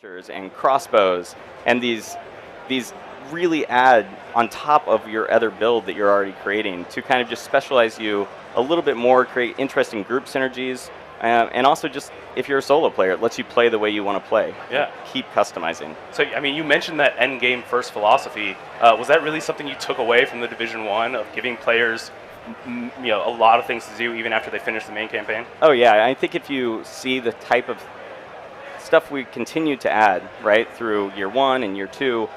and crossbows, and these really add on top of your other build that you're already creating to kind of just specialize you a little bit more, create interesting group synergies, and also just if you're a solo player, it lets you play the way you want to play. Yeah. Keep customizing. So, I mean, you mentioned that end game first philosophy. Was that really something you took away from the Division 1 of giving players a lot of things to do even after they finish the main campaign? Oh yeah, I think if you see the type of stuff we continue to add, right, through year 1 and year 2,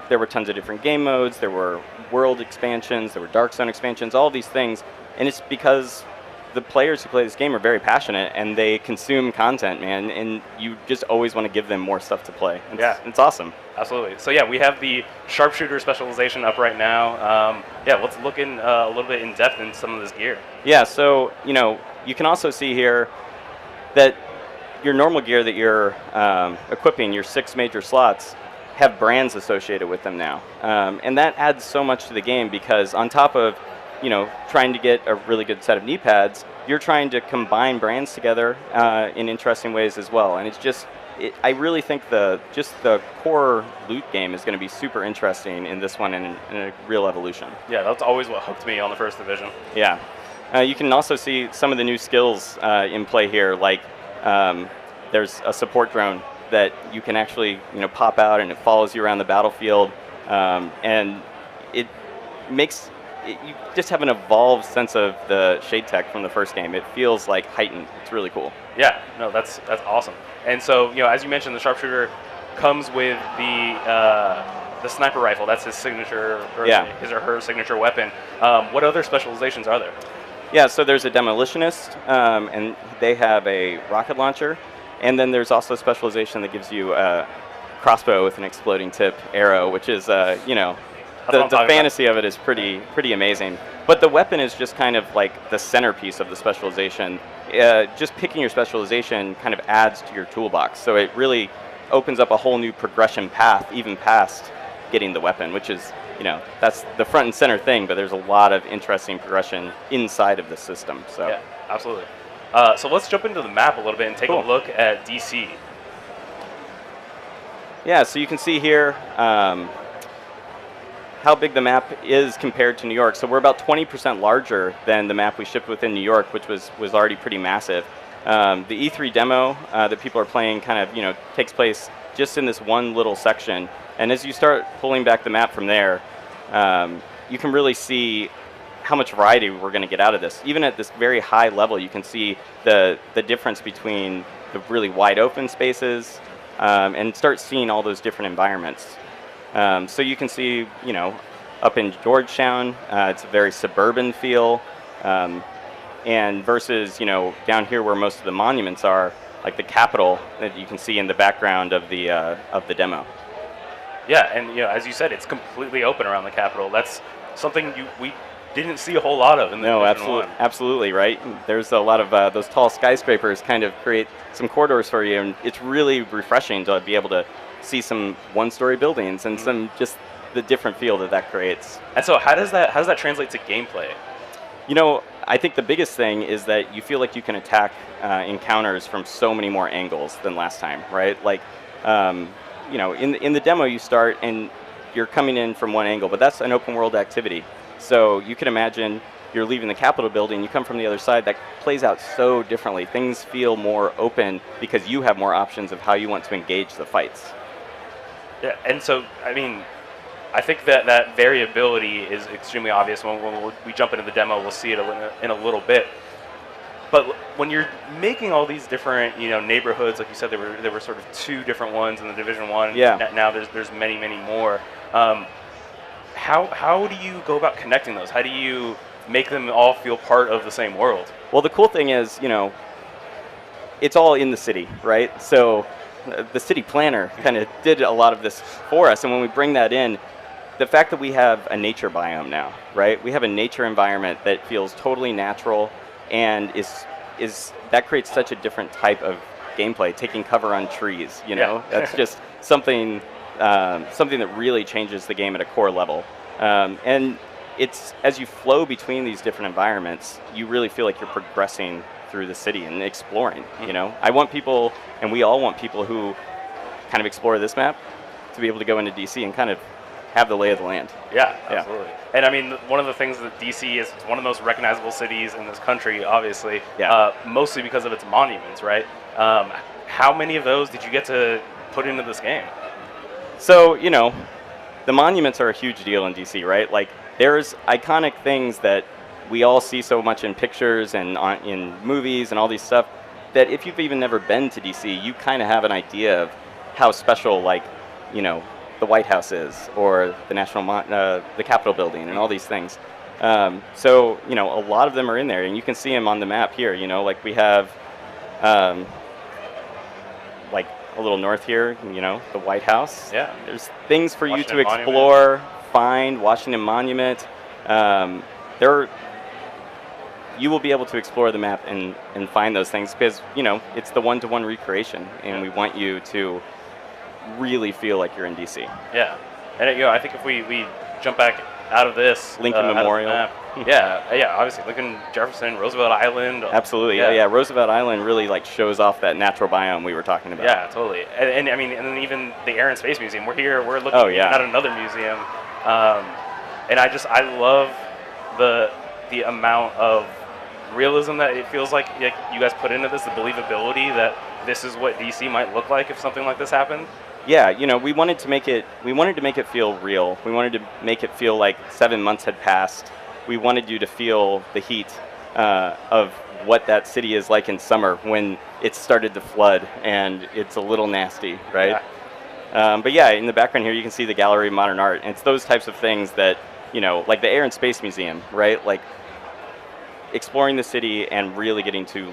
there were tons of different game modes, there were world expansions, there were Dark Zone expansions, all these things, and it's because the players who play this game are very passionate and they consume content, man, and you just always want to give them more stuff to play. It's awesome. Absolutely. So yeah, we have the sharpshooter specialization up right now. Let's look in a little bit in depth in some of this gear. Yeah, so you can also see here that your normal gear that you're equipping, your 6 major slots, have brands associated with them now. And that adds so much to the game because on top of trying to get a really good set of knee pads, you're trying to combine brands together in interesting ways as well. And it's just, I really think the core loot game is going to be super interesting in this one and in a real evolution. Yeah, that's always what hooked me on the first division. Yeah. You can also see some of the new skills in play here, like there's a support drone that you can actually pop out and it follows you around the battlefield, and it makes you just have an evolved sense of the Shade Tech from the first game. It feels like heightened. It's really cool. Yeah, no, that's awesome. And so as you mentioned, the sharpshooter comes with the sniper rifle. That's his signature, or his or her signature weapon. What other specializations are there? Yeah, so there's a demolitionist, and they have a rocket launcher, and then there's also a specialization that gives you a crossbow with an exploding tip arrow, which is the fantasy of it is pretty amazing. But the weapon is just kind of like the centerpiece of the specialization. Just picking your specialization kind of adds to your toolbox, so it really opens up a whole new progression path, even past getting the weapon, which is that's the front and center thing, but there's a lot of interesting progression inside of the system. So yeah, absolutely. So let's jump into the map a little bit and take a look at DC. Yeah, so you can see here how big the map is compared to New York. So we're about 20% larger than the map we shipped within New York, which was already pretty massive. The E3 demo that people are playing kind of takes place just in this one little section. And as you start pulling back the map from there, you can really see how much variety we're going to get out of this. Even at this very high level, you can see the difference between the really wide open spaces and start seeing all those different environments. So you can see, up in Georgetown, it's a very suburban feel, and versus, down here where most of the monuments are, like the Capitol that you can see in the background of the demo. Yeah, and as you said, it's completely open around the Capitol. That's something we didn't see a whole lot of in the Division 1. Absolutely, right? There's a lot of those tall skyscrapers kind of create some corridors for you, and it's really refreshing to be able to see some one-story buildings and some just the different feel that creates. And so how does that translate to gameplay? I think the biggest thing is that you feel like you can attack encounters from so many more angles than last time, right? Like, in the demo you start and you're coming in from one angle, but that's an open world activity. So you can imagine you're leaving the Capitol building, you come from the other side, that plays out so differently. Things feel more open because you have more options of how you want to engage the fights. Yeah, and so, I mean, I think that variability is extremely obvious. When we jump into the demo, we'll see it in a little bit. But when you're making all these different, neighborhoods, like you said, there were sort of 2 different ones in the Division 1. Yeah. Now there's many more. How do you go about connecting those? How do you make them all feel part of the same world? Well, the cool thing is, it's all in the city, right? So the city planner kind of did a lot of this for us, and when we bring that in, the fact that we have a nature biome now, right? We have a nature environment that feels totally natural, and is that creates such a different type of gameplay. Taking cover on trees, that's just something that really changes the game at a core level. And it's as you flow between these different environments, you really feel like you're progressing through the city and exploring. I want people, and we all want people who kind of explore this map, to be able to go into DC and kind of have the lay of the land. Yeah, absolutely. And I mean, one of the things that DC is, it's one of the most recognizable cities in this country, obviously, mostly because of its monuments, right? How many of those did you get to put into this game? So, you know, the monuments are a huge deal in DC, right? Like, there's iconic things that we all see so much in pictures and in movies and all these stuff, that if you've even never been to DC, you kind of have an idea of how special, like, you know, the White House is, or the the Capitol building, and all these things. So, you know, a lot of them are in there, and you can see them on the map here. You know, like we have, like a little north here. You know, the White House. Yeah. There's things for Washington you to Monument. explore, find. Washington Monument. You will be able to explore the map and find those things, because, you know, it's the one-to-one recreation, and we want you to really feel like you're in DC. Yeah, and you know, I think if we jump back out of this Lincoln out of the Memorial. map, yeah, obviously Lincoln, Jefferson, Roosevelt Island. Absolutely, yeah. Roosevelt Island really like shows off that natural biome we were talking about. Yeah, totally. And I mean, and then even the Air and Space Museum. We're here. We're looking at another museum, and I love the amount of realism that it feels like you guys put into this, the believability that this is what DC might look like if something like this happened. Yeah, you know, we wanted to make it feel real. We wanted to make it feel like 7 months had passed. We wanted you to feel the heat of what that city is like in summer when it started to flood and it's a little nasty, right? Yeah. But yeah, in the background here you can see the Gallery of Modern Art, and it's those types of things that, you know, like the Air and Space Museum, right? Like exploring the city and really getting to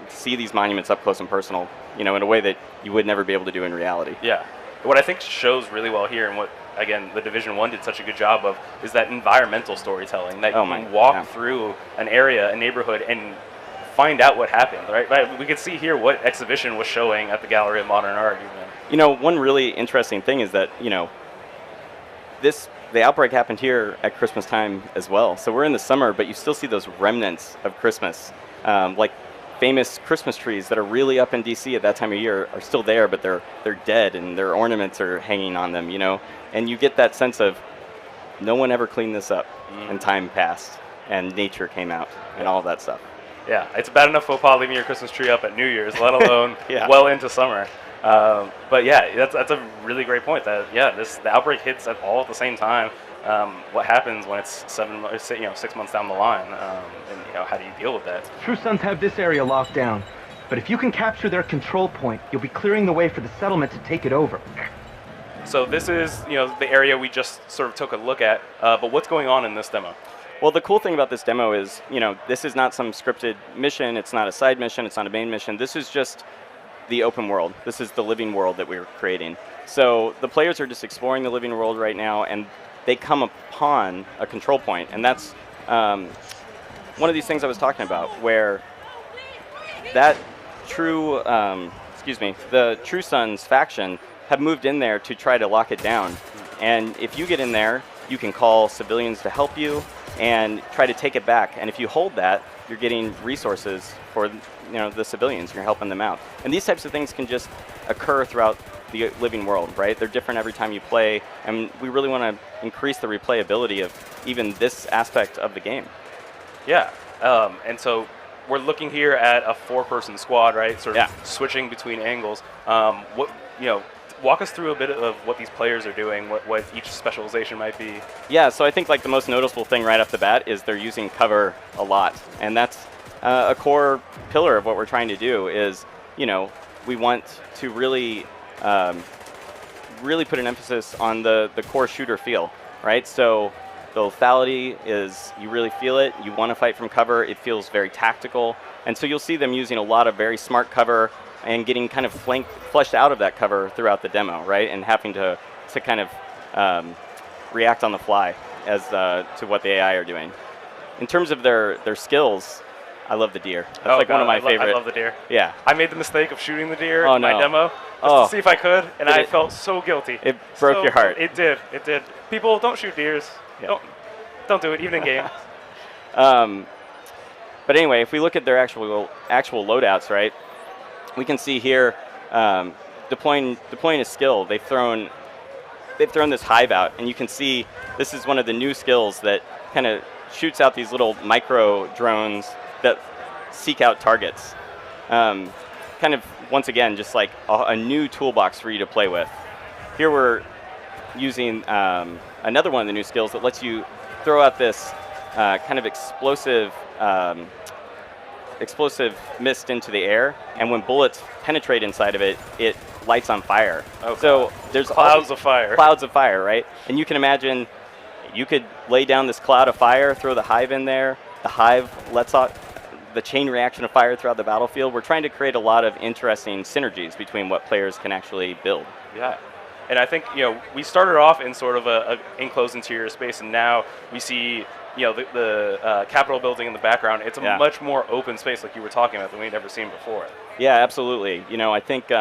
see these monuments up close and personal, you know, in a way that you would never be able to do in reality. Yeah. What I think shows really well here, and what, again, the Division 1 did such a good job of, is that environmental storytelling, that you can walk through an area, a neighborhood, and find out what happened, right? We could see here what exhibition was showing at the Gallery of Modern Art. You know, one really interesting thing is that, you know, the outbreak happened here at Christmas time as well. So we're in the summer, but you still see those remnants of Christmas, like famous Christmas trees that are really up in DC at that time of year are still there, but they're dead and their ornaments are hanging on them, you know? And you get that sense of no one ever cleaned this up, and time passed and nature came out and all of that stuff. Yeah, it's bad enough faux pas leaving your Christmas tree up at New Year's, let alone well into summer. But yeah, that's a really great point. That the outbreak hits all at the same time. What happens when it's 6 months down the line, and you know, how do you deal with that? True Sons have this area locked down, but if you can capture their control point, you'll be clearing the way for the settlement to take it over. So this is, you know, the area we just sort of took a look at, but what's going on in this demo? Well, the cool thing about this demo is, you know, this is not some scripted mission, it's not a side mission, it's not a main mission, this is just the open world. This is the living world that we're creating. So the players are just exploring the living world right now, and they come upon a control point, and that's one of these things I was talking about, where that the True Sons faction have moved in there to try to lock it down. And if you get in there, you can call civilians to help you and try to take it back. And if you hold that, you're getting resources for, you know, the civilians, and you're helping them out. And these types of things can just occur throughout the living world, right? They're different every time you play, and we really want to increase the replayability of even this aspect of the game. Yeah, and so we're looking here at a 4-person squad, right? Sort of switching between angles. Walk us through a bit of what these players are doing, what each specialization might be. Yeah, so I think like the most noticeable thing right off the bat is they're using cover a lot, and that's a core pillar of what we're trying to do. Is, you know, we want to really put an emphasis on the core shooter feel, right? So the lethality is, you really feel it, you want to fight from cover, it feels very tactical, and so you'll see them using a lot of very smart cover and getting kind of flushed out of that cover throughout the demo, right? And having to kind of react on the fly as to what the AI are doing. In terms of their skills, I love the deer. That's one of my favorite. I love the deer. Yeah. I made the mistake of shooting the deer in my demo to see if I could, and I felt so guilty. It broke your heart. It did. It did. People, don't shoot deers. Yeah. Don't do it, even in game. But anyway, if we look at their actual loadouts, right? We can see here deploying a skill. They've thrown this hive out, and you can see this is one of the new skills that kind of shoots out these little micro drones that seek out targets. Kind of, once again, just like a new toolbox for you to play with. Here we're using another one of the new skills that lets you throw out this kind of explosive mist into the air, and when bullets penetrate inside of it, it lights on fire. Oh, so there's clouds of fire. Clouds of fire, right? And you can imagine you could lay down this cloud of fire, throw the hive in there. The hive lets out the chain reaction of fire throughout the battlefield. We're trying to create a lot of interesting synergies between what players can actually build. Yeah. And I think, we started off in sort of a enclosed interior space, and now we see, the Capitol building in the background. It's a much more open space, like you were talking about, than we'd ever seen before. Yeah, absolutely. I think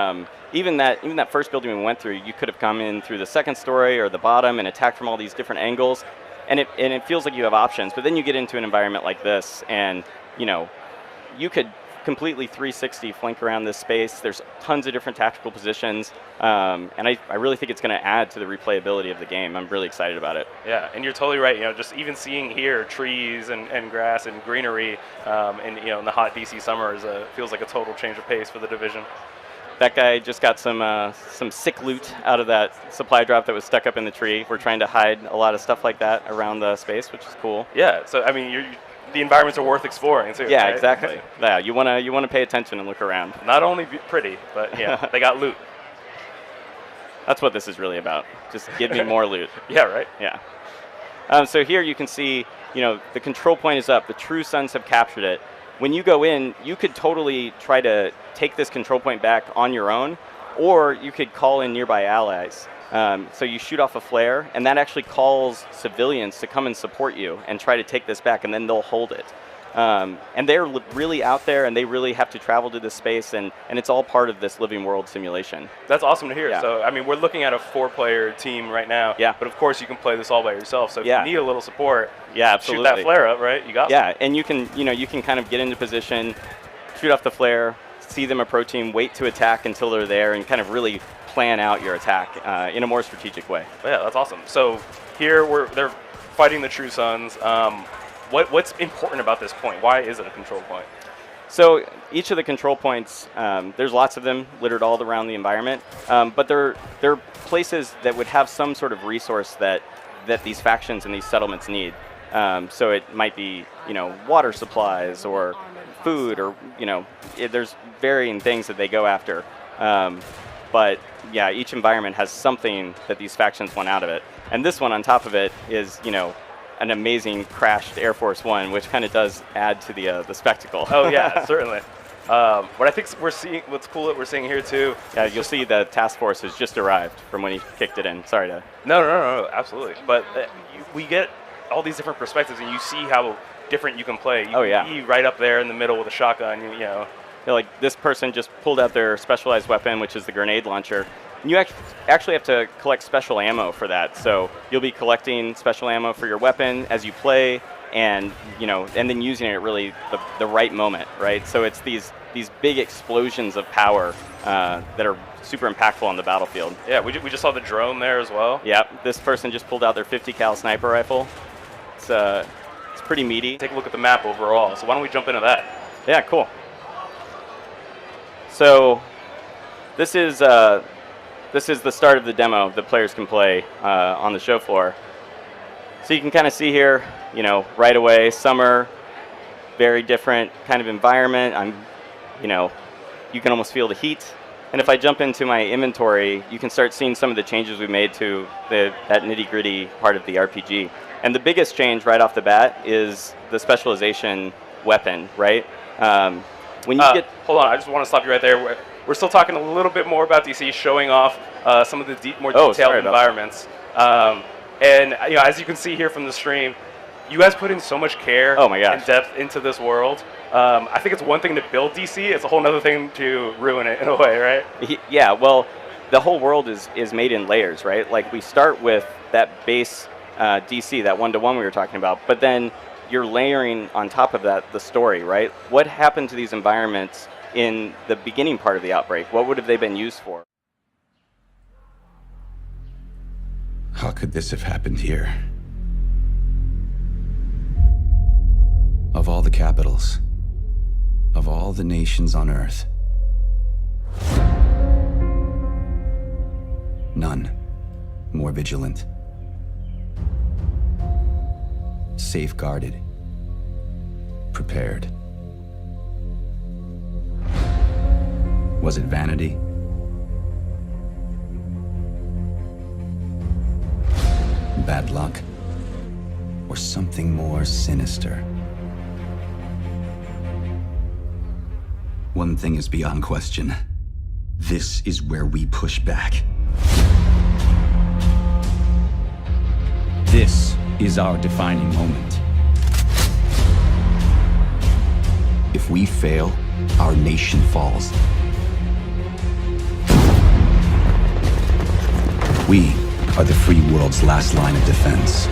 even that first building we went through, you could have come in through the second story or the bottom and attacked from all these different angles, and it feels like you have options. But then you get into an environment like this, and you could completely 360 flank around this space. There's tons of different tactical positions, and I really think it's going to add to the replayability of the game. I'm really excited about it. Yeah, and you're totally right. Just even seeing here trees and grass and greenery, in the hot DC summers feels like a total change of pace for the Division. That guy just got some sick loot out of that supply drop that was stuck up in the tree. We're trying to hide a lot of stuff like that around the space, which is cool. Yeah, so I mean, the environments are worth exploring too. Yeah, right? exactly. Yeah, you wanna pay attention and look around. Not only pretty, but they got loot. That's what this is really about. Just give me more loot. Yeah, right. Yeah. So here you can see, the control point is up. The True Sons have captured it. When you go in, you could totally try to take this control point back on your own, or you could call in nearby allies. So you shoot off a flare, and that actually calls civilians to come and support you and try to take this back, and then they'll hold it. And they're really out there, and they really have to travel to this space, and it's all part of this living world simulation. That's awesome to hear. Yeah. So, I mean, we're looking at a 4-player team right now. Yeah. But of course, you can play this all by yourself. So if you need a little support, yeah, absolutely. shoot that flare up, right? You got Yeah, and you can kind of get into position, shoot off the flare, see them approaching, wait to attack until they're there, and kind of really plan out your attack in a more strategic way. Yeah, that's awesome. So here they're fighting the True Sons. What's important about this point? Why is it a control point? So each of the control points, there's lots of them littered all around the environment, but they're places that would have some sort of resource that these factions and these settlements need. So it might be water supplies or food, or there's varying things that they go after. But yeah, each environment has something that these factions want out of it. And this one on top of it is, an amazing crashed Air Force One, which kind of does add to the spectacle. Oh yeah, certainly. What I think what's cool that we're seeing here too. Yeah, you'll see the task force has just arrived from when he kicked it in. Sorry to. No, absolutely. But we get all these different perspectives, and you see how different you can play. You can be right up there in the middle with a shotgun, Like this person just pulled out their specialized weapon, which is the grenade launcher. And you actually have to collect special ammo for that. So you'll be collecting special ammo for your weapon as you play, and and then using it at really the right moment, right? So it's these big explosions of power that are super impactful on the battlefield. Yeah, we just saw the drone there as well. Yeah, this person just pulled out their 50 cal sniper rifle. It's pretty meaty. Take a look at the map overall. So why don't we jump into that? Yeah, cool. So this is the start of the demo that players can play on the show floor. So you can kind of see here, right away, summer, very different kind of environment. You can almost feel the heat. And if I jump into my inventory, you can start seeing some of the changes we made to that nitty-gritty part of the RPG. And the biggest change right off the bat is the specialization weapon, right? When you hold on, I just want to stop you right there. We're still talking a little bit more about DC, showing off some of the more detailed environments. And as you can see here from the stream, you guys put in so much care and depth into this world. I think it's one thing to build DC; it's a whole other thing to ruin it in a way, right? Yeah. Well, the whole world is made in layers, right? Like we start with that base DC, that 1-to-1 we were talking about, but then you're layering on top of that the story, right? What happened to these environments in the beginning part of the outbreak? What would have they been used for? How could this have happened here? Of all the capitals, of all the nations on Earth, none more vigilant, safeguarded, prepared. Was it vanity? Bad luck? Or something more sinister? One thing is beyond question. This is where we push back. This is our defining moment. If we fail, our nation falls. We are the free world's last line of defense.